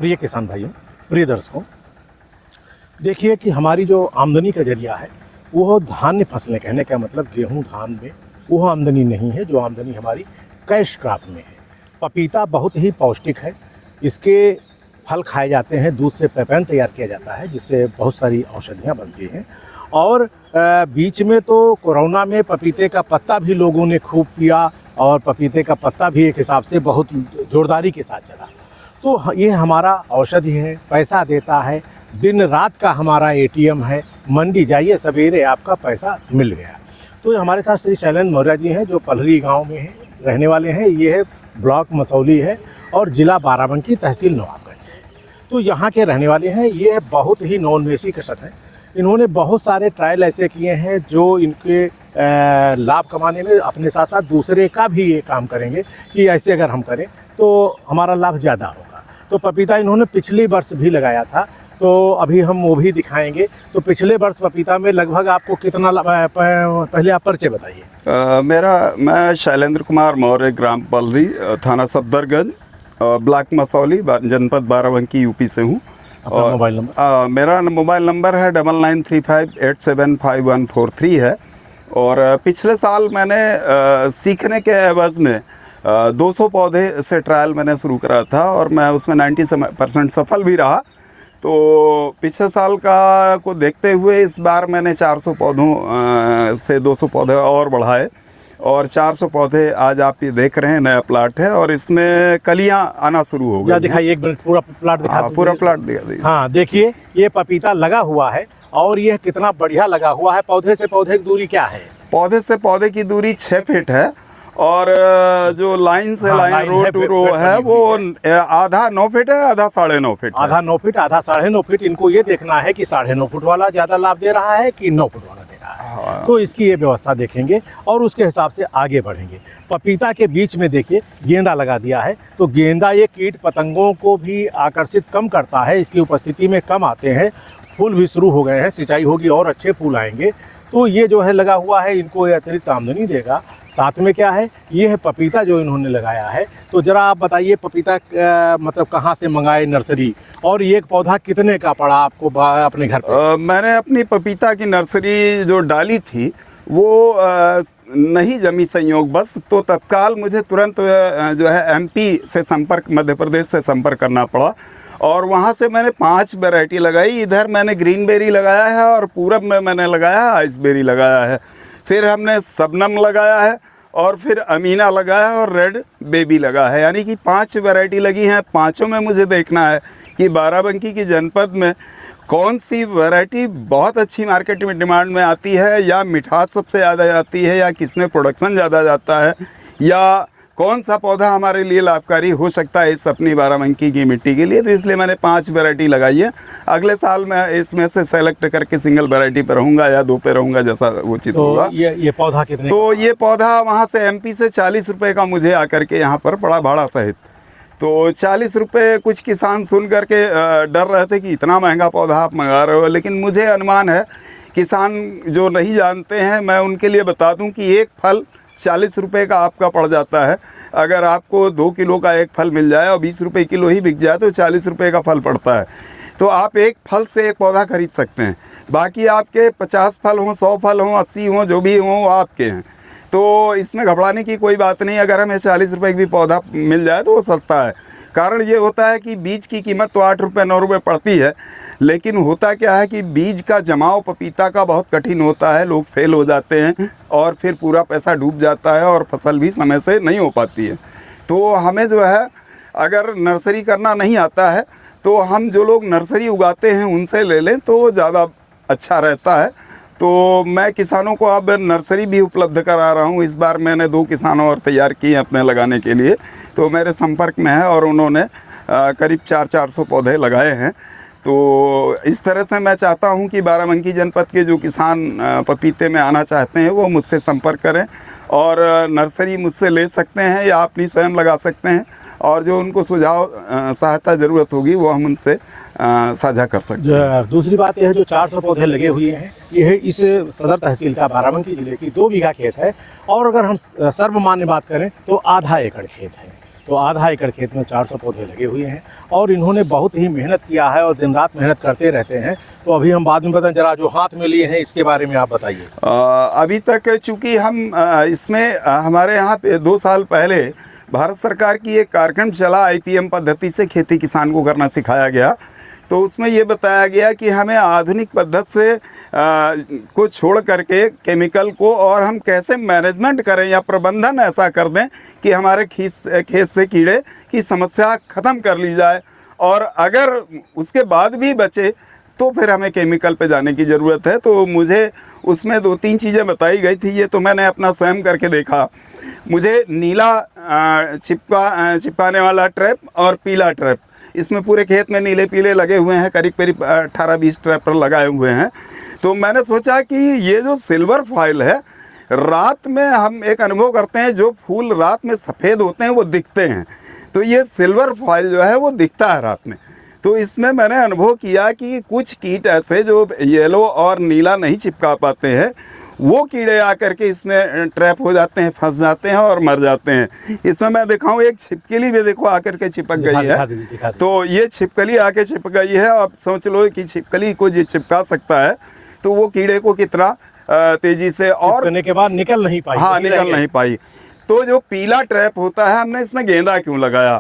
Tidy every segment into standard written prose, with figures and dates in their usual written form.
प्रिय किसान भाइयों, प्रिय दर्शकों, देखिए कि हमारी जो आमदनी का जरिया है वो धान्य फसलें, कहने का मतलब गेहूं धान में वो आमदनी नहीं है। जो आमदनी हमारी कैश क्रॉप में है। पपीता बहुत ही पौष्टिक है। इसके फल खाए जाते हैं, दूध से पेपैन तैयार किया जाता है जिससे बहुत सारी औषधियाँ बनती हैं। और बीच में तो कोरोना में पपीते का पत्ता भी लोगों ने खूब पिया और पपीते का पत्ता भी एक हिसाब से बहुत जोरदारी के साथ चला। तो ये हमारा औषधि है, पैसा देता है, दिन रात का हमारा एटीएम है। मंडी जाइए सवेरे, आपका पैसा मिल गया। तो हमारे साथ श्री शैलेंद्र मौर्य जी हैं जो पलहरी गांव में हैं, रहने वाले हैं। ये है ब्लॉक मसौली है और ज़िला बाराबंकी, तहसील नवाबगंज है। तो यहाँ के रहने वाले हैं। ये बहुत ही नॉन-वेसी कृषक हैं। इन्होंने बहुत सारे ट्रायल ऐसे किए हैं जो इनके लाभ कमाने में अपने साथ साथ दूसरे का भी ये काम करेंगे कि ऐसे अगर हम करें तो हमारा लाभ ज़्यादा होगा। तो पपीता इन्होंने पिछले वर्ष भी लगाया था, तो अभी हम वो भी दिखाएंगे। तो पिछले वर्ष पपीता में लगभग आपको कितना पहले आप परिचय बताइए। मैं शैलेंद्र कुमार मौर्य, ग्राम पलहरी, थाना सफदरगंज, ब्लॉक मसौली, जनपद बाराबंकी, यूपी से हूँ। और मोबाइल नंबर मेरा मोबाइल नंबर है 9935875143 है। और पिछले साल मैंने सीखने के एवज़ में 200 पौधे से ट्रायल मैंने शुरू करा था और मैं उसमें 90% सफल भी रहा। तो पिछले साल का को देखते हुए इस बार मैंने 400 पौधों से 200 पौधे और बढ़ाए और 400 पौधे आज आप ये देख रहे हैं। नया प्लाट है और इसमें कलियां आना शुरू हो गई। दिखाइए, एक मिनट पूरा प्लाट दिखा। पूरा प्लाट दिखा दीजिए। हाँ, देखिए ये पपीता लगा हुआ है और यह कितना बढ़िया लगा हुआ है। पौधे से पौधे की दूरी क्या है? पौधे से पौधे की दूरी 6 फीट है और जो लाइन से लाइन रो टू रो है वो आधा 9 फीट है, आधा 9.5 फीट। आधा 9 फीट, आधा 9.5 फीट। इनको ये देखना है कि 9.5 फुट वाला ज़्यादा लाभ दे रहा है कि 9 फुट वाला दे रहा है। हाँ। तो इसकी ये व्यवस्था देखेंगे और उसके हिसाब से आगे बढ़ेंगे। पपीता के बीच में देखिए गेंदा लगा दिया है। तो गेंदा ये कीट पतंगों को भी आकर्षित कम करता है, इसकी उपस्थिति में कम आते हैं। फूल भी शुरू हो गए हैं, सिंचाई होगी और अच्छे फूल आएंगे। तो ये जो है लगा हुआ है, इनको ये अतिरिक्त आमदनी देगा। साथ में क्या है, ये है पपीता जो इन्होंने लगाया है। तो ज़रा आप बताइए पपीता मतलब कहाँ से मंगाए नर्सरी, और ये एक पौधा कितने का पड़ा आपको अपने घर पे? मैंने अपनी पपीता की नर्सरी जो डाली थी वो नहीं जमी संयोग बस, तो तत्काल मुझे तुरंत जो है एमपी से संपर्क, मध्य प्रदेश से संपर्क करना पड़ा और वहाँ से मैंने 5 वैरायटी लगाई। इधर मैंने ग्रीन बेरी लगाया है और पूरब में मैंने लगाया आइसबेरी लगाया है। फिर हमने सबनम लगाया है और फिर अमीना लगाया है और रेड बेबी लगा है। यानी कि 5 वैरायटी लगी हैं। पाँचों में मुझे देखना है कि बाराबंकी की जनपद में कौन सी वैरायटी बहुत अच्छी मार्केट में डिमांड में आती है, या मिठास सबसे ज़्यादा आती है, या किसमें प्रोडक्शन ज़्यादा जाता है, या कौन सा पौधा हमारे लिए लाभकारी हो सकता है इस अपनी बाराबंकी की मिट्टी के लिए। तो इसलिए मैंने 5 वैरायटी लगाई है। अगले साल मैं इसमें से सेलेक्ट करके सिंगल वैरायटी पे रहूँगा या 2 पे रहूँगा, जैसा उचित होगा। ये पौधा कितने? तो ये पौधा वहाँ से एमपी से 40 रुपये का मुझे आकर के यहाँ पर पड़ा, भाड़ा सहित। तो 40 रुपये कुछ किसान सुन करके डर रहे थे कि इतना महंगा पौधा आप मंगा रहे हो, लेकिन मुझे अनुमान है किसान जो नहीं जानते हैं, मैं उनके लिए बता दूं कि एक फल 40 रुपये का आपका पड़ जाता है। अगर आपको 2 किलो का एक फल मिल जाए और 20 रुपये किलो ही बिक जाए तो 40 रुपये का फल पड़ता है। तो आप एक फल से एक पौधा खरीद सकते हैं। बाकी आपके 50 फल हों, 100 फल हों, 80 हों, जो भी हों वो आपके हैं। तो इसमें घबराने की कोई बात नहीं। अगर हमें 40 रुपये की भी पौधा मिल जाए तो वो सस्ता है। कारण ये होता है कि बीज की कीमत तो 8 रुपये 9 रुपये पड़ती है, लेकिन होता क्या है कि बीज का जमाव पपीता का बहुत कठिन होता है। लोग फेल हो जाते हैं और फिर पूरा पैसा डूब जाता है और फसल भी समय से नहीं हो पाती है। तो हमें जो है, अगर नर्सरी करना नहीं आता है तो हम जो लोग नर्सरी उगाते हैं उनसे ले लें तो ज़्यादा अच्छा रहता है। तो मैं किसानों को अब नर्सरी भी उपलब्ध करा रहा हूँ। इस बार मैंने 2 किसानों और तैयार किए अपने लगाने के लिए, तो मेरे संपर्क में है और उन्होंने करीब 400 पौधे लगाए हैं। तो इस तरह से मैं चाहता हूं कि बाराबंकी जनपद के जो किसान पपीते में आना चाहते हैं वो मुझसे संपर्क करें और नर्सरी मुझसे ले सकते हैं या अपनी स्वयं लगा सकते हैं, और जो उनको सुझाव सहायता ज़रूरत होगी वो हम उनसे साझा कर सकते हैं। दूसरी बात यह है, जो 400 पौधे लगे हुए हैं, यह इस सदर तहसील का बाराबंकी जिले की 2 बीघा खेत है, और अगर हम सर्वमान्य बात करें तो आधा एकड़ खेत है। तो आधा एकड़ खेत में 400 पौधे लगे हुए हैं और इन्होंने बहुत ही मेहनत किया है और दिन रात मेहनत करते रहते हैं। तो अभी हम बाद में बताएं, जरा जो हाथ में लिए हैं इसके बारे में आप बताइए। अभी तक चूँकि हम इसमें हमारे यहाँ पे 2 साल पहले भारत सरकार की एक कार्यक्रम चला, IPM पद्धति से खेती किसान को करना सिखाया गया। तो उसमें ये बताया गया कि हमें आधुनिक पद्धति से को छोड़ करके केमिकल को और हम कैसे मैनेजमेंट करें या प्रबंधन ऐसा कर दें कि हमारे खेत से कीड़े की समस्या ख़त्म कर ली जाए, और अगर उसके बाद भी बचे तो फिर हमें केमिकल पे जाने की ज़रूरत है। तो मुझे उसमें 2-3 चीज़ें बताई गई थी, ये तो मैंने अपना स्वयं करके देखा। मुझे नीला चिपकाने वाला ट्रैप और पीला ट्रैप, इसमें पूरे खेत में नीले पीले लगे हुए हैं, करीब 18-20 ट्रैपर लगाए हुए हैं। तो मैंने सोचा कि ये जो सिल्वर फॉइल है, रात में हम एक अनुभव करते हैं, जो फूल रात में सफ़ेद होते हैं वो दिखते हैं, तो ये सिल्वर फॉइल जो है वो दिखता है रात में। तो इसमें मैंने अनुभव किया कि कुछ कीट ऐसे जो येलो और नीला नहीं चिपका पाते हैं, वो कीड़े आकर के इसमें ट्रैप हो जाते हैं, फंस जाते हैं और मर जाते हैं। इसमें मैं दिखाऊं, एक छिपकली भी देखो आकर के चिपक गई है। तो ये छिपकली आके चिपक गई है। अब सोच लो कि छिपकली को जो चिपका सकता है तो वो कीड़े को कितना तेजी से, और चिपकने के बाद निकल नहीं पाई। हाँ, निकल नहीं पाई। तो जो पीला ट्रैप होता है, हमने इसमें गेंदा क्यों लगाया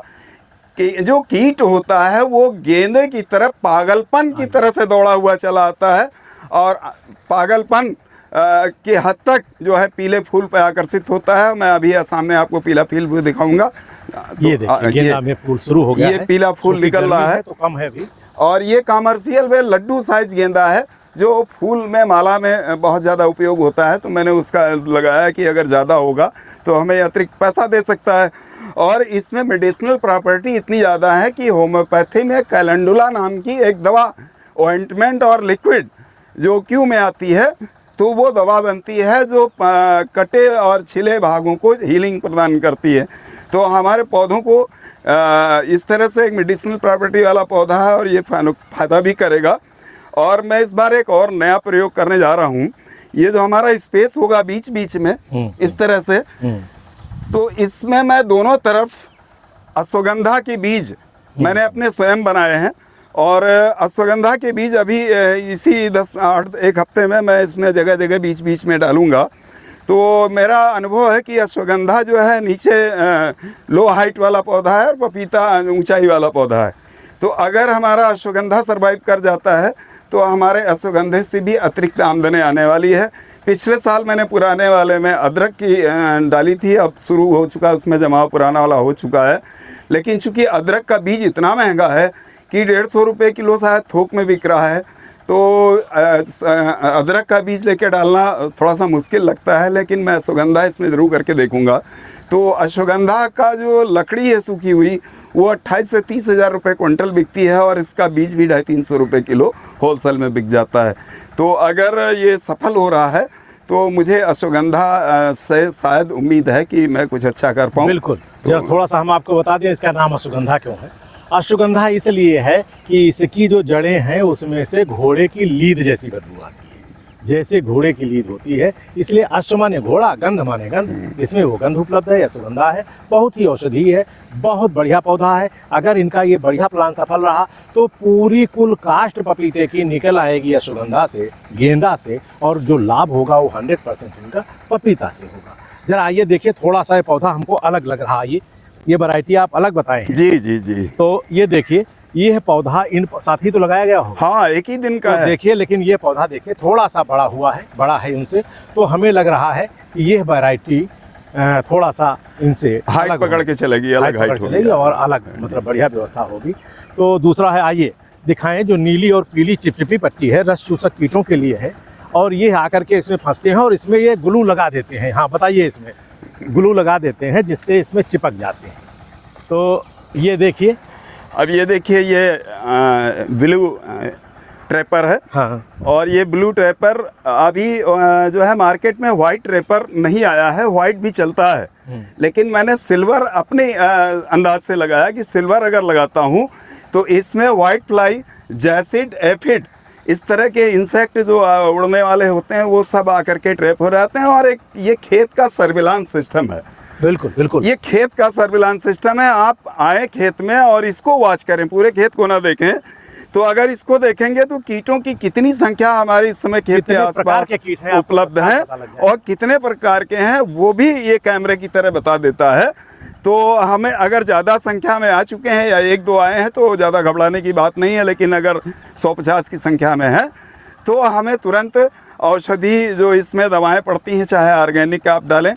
कि जो कीट होता है वो गेंदे की तरफ पागलपन की तरह से दौड़ा हुआ चला आता है, और पागलपन के हद तक जो है पीले फूल पे आकर्षित होता है। मैं अभी सामने आपको पीला फूल भी दिखाऊंगा। तो ये देखिए गेंदा में फूल शुरू हो गया है, ये पीला फूल निकल रहा है, तो कम है अभी। और ये कमर्शियल वे लड्डू साइज गेंदा है, जो फूल में माला में बहुत ज़्यादा उपयोग होता है। तो मैंने उसका लगाया कि अगर ज़्यादा होगा तो हमें अतिरिक्त पैसा दे सकता है। और इसमें मेडिसिनल प्रॉपर्टी इतनी ज़्यादा है कि होम्योपैथी में कैलेंडुला नाम की एक दवा, ऑइंटमेंट और लिक्विड जो क्यू में आती है, तो वो दवा बनती है जो कटे और छिले भागों को हीलिंग प्रदान करती है। तो हमारे पौधों को इस तरह से एक मेडिसिनल प्रॉपर्टी वाला पौधा है और ये फ़ायदा भी करेगा। और मैं इस बार एक और नया प्रयोग करने जा रहा हूँ। ये जो हमारा स्पेस होगा बीच बीच में इस तरह से, तो इसमें मैं दोनों तरफ अश्वगंधा के बीज मैंने अपने स्वयं बनाए हैं, और अश्वगंधा के बीज अभी इसी 1 हफ्ते में मैं इसमें जगह जगह बीच बीच में डालूँगा। तो मेरा अनुभव है कि अश्वगंधा जो है नीचे लो हाइट वाला पौधा है और पपीता ऊंचाई वाला पौधा है। तो अगर हमारा अश्वगंधा सर्वाइव कर जाता है तो हमारे अश्वगंधे से भी अतिरिक्त आमदनी आने वाली है। पिछले साल मैंने पुराने वाले में अदरक की डाली थी, अब शुरू हो चुका है, उसमें जमाव पुराना वाला हो चुका है। लेकिन चूँकि अदरक का बीज इतना महंगा है कि 150 रुपये किलो शायद थोक में बिक रहा है, तो अदरक का बीज लेके डालना थोड़ा सा मुश्किल लगता है। लेकिन मैं अश्वगंधा इसमें ज़रूर करके देखूंगा। तो अश्वगंधा का जो लकड़ी है सूखी हुई, वो 28 से 30 हज़ार रुपये क्विंटल बिकती है, और इसका बीज भी 250-300 रुपये किलो होलसेल में बिक जाता है। तो अगर ये सफल हो रहा है तो मुझे अश्वगंधा से शायद उम्मीद है कि मैं कुछ अच्छा कर पाऊँ। बिल्कुल। तो थोड़ा सा हम आपको बता दें इसका नाम अश्वगंधा क्यों है। अश्वगंधा इसलिए है कि इसकी जो जड़ें हैं उसमें से घोड़े की लीद जैसी बदबू आती है, जैसे घोड़े की लीद होती है, इसलिए अश्व माने घोड़ा, गंध माने गंध, इसमें वो गंध उपलब्ध है। अश्वगंधा है, बहुत ही औषधीय है, बहुत बढ़िया पौधा है। अगर इनका ये बढ़िया प्लान सफल रहा तो पूरी कुल कास्ट पपीते की निकल आएगी अश्वगंधा से, गेंदा से, और जो लाभ होगा वो 100% इनका पपीता से होगा। जरा आइए देखिए, थोड़ा सा ये पौधा हमको अलग लग रहा है। ये वैरायटी आप अलग बताएं हैं। जी जी जी। तो ये देखिए, ये है पौधा इन साथ ही तो लगाया गया हो। हाँ, एक ही दिन का तो है। देखिए, लेकिन ये पौधा देखिए थोड़ा सा बड़ा हुआ है, बड़ा है उनसे, तो हमें लग रहा है कि ये वैरायटी थोड़ा सा इनसे हाइट पकड़ के चलेगी, अलग हाइट चलेगी और अलग मतलब बढ़िया व्यवस्था होगी। तो दूसरा है, आइए दिखाएं, जो नीली और पीली चिपचिपी पट्टी है, रस चूसक कीटों के लिए है, और ये आकर के इसमें फंसते हैं और इसमें ये ग्लू लगा देते हैं। हाँ बताइए, इसमें ग्लू लगा देते हैं जिससे इसमें चिपक जाते हैं। तो ये देखिए, अब ये देखिए, ये ब्लू ट्रैपर है। हाँ, और ये ब्लू ट्रैपर अभी जो है मार्केट में वाइट ट्रैपर नहीं आया है, वाइट भी चलता है। लेकिन मैंने सिल्वर अपने अंदाज से लगाया कि सिल्वर अगर लगाता हूँ तो इसमें वाइट फ्लाई, जैसिड, एफिड, इस तरह के इंसेक्ट जो उड़ने वाले होते हैं वो सब आकर के ट्रैप हो जाते हैं। और एक ये खेत का सर्विलांस सिस्टम है। बिल्कुल बिल्कुल। ये खेत का सर्विलांस सिस्टम है। आप आए खेत में और इसको वॉच करें, पूरे खेत को ना देखें। तो अगर इसको देखेंगे तो कीटों की कितनी संख्या हमारे इस समय खेत के आसपास उपलब्ध है और कितने प्रकार के हैं वो भी ये कैमरे की तरह बता देता है। तो हमें अगर ज़्यादा संख्या में आ चुके हैं या एक दो आए हैं तो ज़्यादा घबराने की बात नहीं है, लेकिन अगर 150 की संख्या में है तो हमें तुरंत औषधि जो इसमें दवाएं पड़ती हैं, चाहे ऑर्गेनिक आप डालें,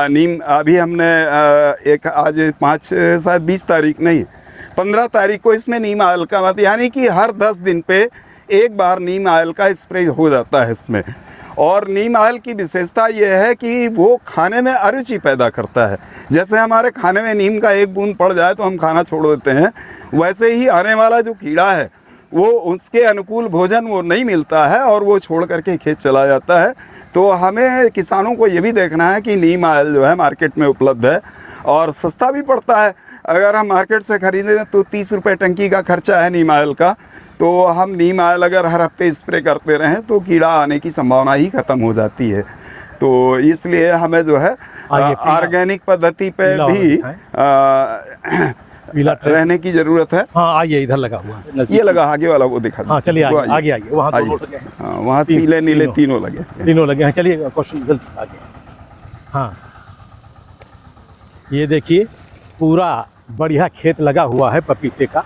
नीम अभी हमने एक आज 20 तारीख नहीं 15 तारीख को इसमें नीम ऑयल का, यानी कि हर 10 दिन पे एक बार नीम ऑयल का स्प्रे हो जाता है इसमें। और नीम ऑयल की विशेषता ये है कि वो खाने में अरुचि पैदा करता है। जैसे हमारे खाने में नीम का एक बूंद पड़ जाए तो हम खाना छोड़ देते हैं, वैसे ही आने वाला जो कीड़ा है वो उसके अनुकूल भोजन वो नहीं मिलता है और वो छोड़ करके खेत चला जाता है। तो हमें किसानों को ये भी देखना है कि नीम ऑयल जो है मार्केट में उपलब्ध है और सस्ता भी पड़ता है। अगर हम मार्केट से ख़रीदें तो 30 रुपये टंकी का खर्चा है नीम ऑयल का। तो हम नीम ऑयल अगर हर हफ्ते स्प्रे करते रहें तो कीड़ा आने की संभावना ही ख़त्म हो जाती है। तो इसलिए हमें जो है ऑर्गेनिक पद्धति पे भी रहने की ज़रूरत है। हाँ आइए, इधर लगा हुआ है, ये लगा आगे वाला वो दिखा। हाँ चलिए आगे आगे आइए, वहाँ दोनों लगे हैं। हाँ वहाँ पीले नीले तीनों लगे, तीनों लगे हैं। चलिए क्वेश्चन जल्दी आगे। हाँ ये देखिए पूरा बढ़िया खेत लगा हुआ है पपीते का।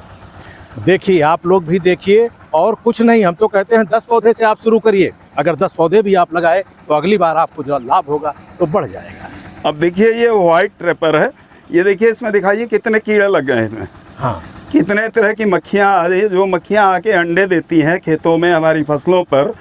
देखिए आप लोग भी देखिए, और कुछ नहीं, हम तो कहते हैं 10 पौधे से आप शुरू करिए। अगर 10 पौधे भी आप लगाए तो अगली बार आपको जो लाभ होगा तो बढ़ जाएगा। अब देखिए ये वाइट ट्रैपर है, ये देखिए इसमें दिखाइए कितने कीड़े लग गए हैं इसमें। हाँ कितने तरह की मक्खियाँ आ रही है, जो मक्खियाँ आके अंडे देती हैं खेतों में हमारी फसलों पर,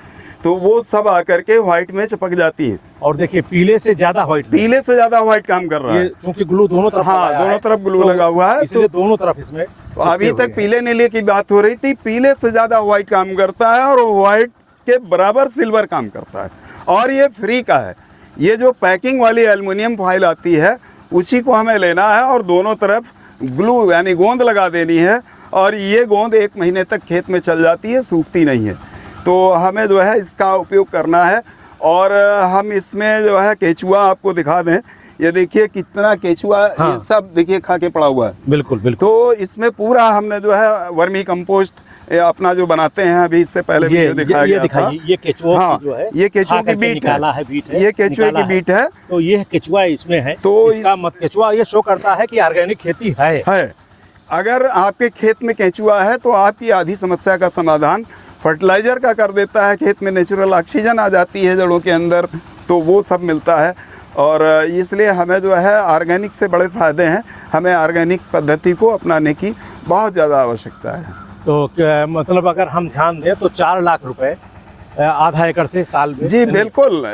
तो वो सब आकर के व्हाइट में चिपक जाती हैं। और देखिए पीले से ज्यादा व्हाइट, पीले से ज्यादा व्हाइट काम कर रहा है क्योंकि ग्लू दोनों तरफ, हाँ दोनों तरफ ग्लू लगा हुआ है, इसलिए दोनों तरफ इसमें। तो अभी तक पीले नीले की बात हो रही थी, पीले से ज्यादा व्हाइट काम करता है और व्हाइट के बराबर सिल्वर काम करता है। और ये फ्री का है। ये जो पैकिंग वाली एल्युमिनियम फॉइल आती है उसी को हमें लेना है और दोनों तरफ ग्लू यानी गोंद लगा देनी है और ये गोंद 1 महीने तक खेत में चल जाती है, सूखती नहीं है। तो हमें जो है इसका उपयोग करना है। और हम इसमें जो है केचुआ आपको दिखा दें, ये देखिए कितना केचुआ, हाँ। ये सब देखिए खा के पड़ा हुआ है। बिल्कुल बिल्कुल। तो इसमें पूरा हमने जो है वर्मी कंपोस्ट अपना जो बनाते हैं, अभी इससे पहले वीडियो दिखाया गया था। ये केचुआ, हाँ, जो है ये केचुआ की बीट है, ये केचुए की बीट है। तो ये केचुआ इसमें है, तो इसका मत केचुआ ये शो करता है कि ऑर्गेनिक खेती है। अगर आपके खेत में केचुआ है तो आपकी आधी समस्या का समाधान फर्टिलाइजर का कर देता है। खेत में नेचुरल ऑक्सीजन आ जाती है जड़ों के अंदर, तो वो सब मिलता है। और इसलिए हमें जो है ऑर्गेनिक से बड़े फ़ायदे हैं। हमें ऑर्गेनिक पद्धति को अपनाने की बहुत ज़्यादा आवश्यकता है। तो मतलब अगर हम ध्यान दें तो 4 लाख रुपए आधा एकड़ से साल में, जी बिल्कुल,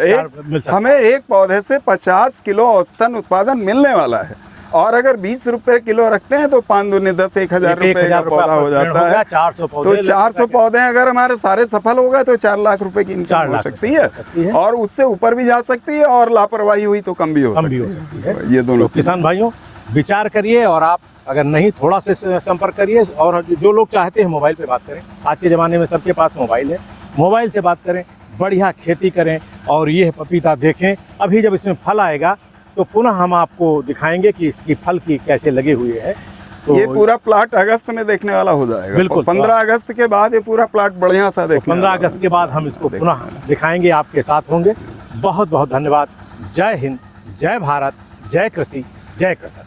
हमें एक पौधे से 50 किलो औसतन उत्पादन मिलने वाला है। और अगर 20 रुपए किलो रखते हैं तो 5 दूनी 10, 1,000 रुपए का पौधा हो जाता है। 400 पौधे, तो 400 पौधे अगर हमारे सारे सफल हो गए तो 4 लाख रुपए की इनकम हो सकती है और उससे ऊपर भी जा सकती है, और लापरवाही हुई तो कम भी हो सकती है। ये दोनों किसान भाइयों विचार करिए, और आप अगर नहीं थोड़ा से संपर्क करिए। और जो लोग चाहते हैं मोबाइल पे बात करें, आज के ज़माने में सबके पास मोबाइल है, मोबाइल से बात करें, बढ़िया खेती करें और ये पपीता देखें। अभी जब इसमें फल आएगा तो पुनः हम आपको दिखाएंगे कि इसकी फल की कैसे लगे हुए हैं। तो ये पूरा प्लाट अगस्त में देखने वाला हो जाएगा। बिल्कुल 15 अगस्त के बाद ये पूरा प्लाट बढ़िया सा देखने 15 अगस्त के बाद हम इसको पुनः दिखाएंगे, आपके साथ होंगे। बहुत बहुत धन्यवाद। जय हिंद, जय भारत, जय कृषि, जय कृषक।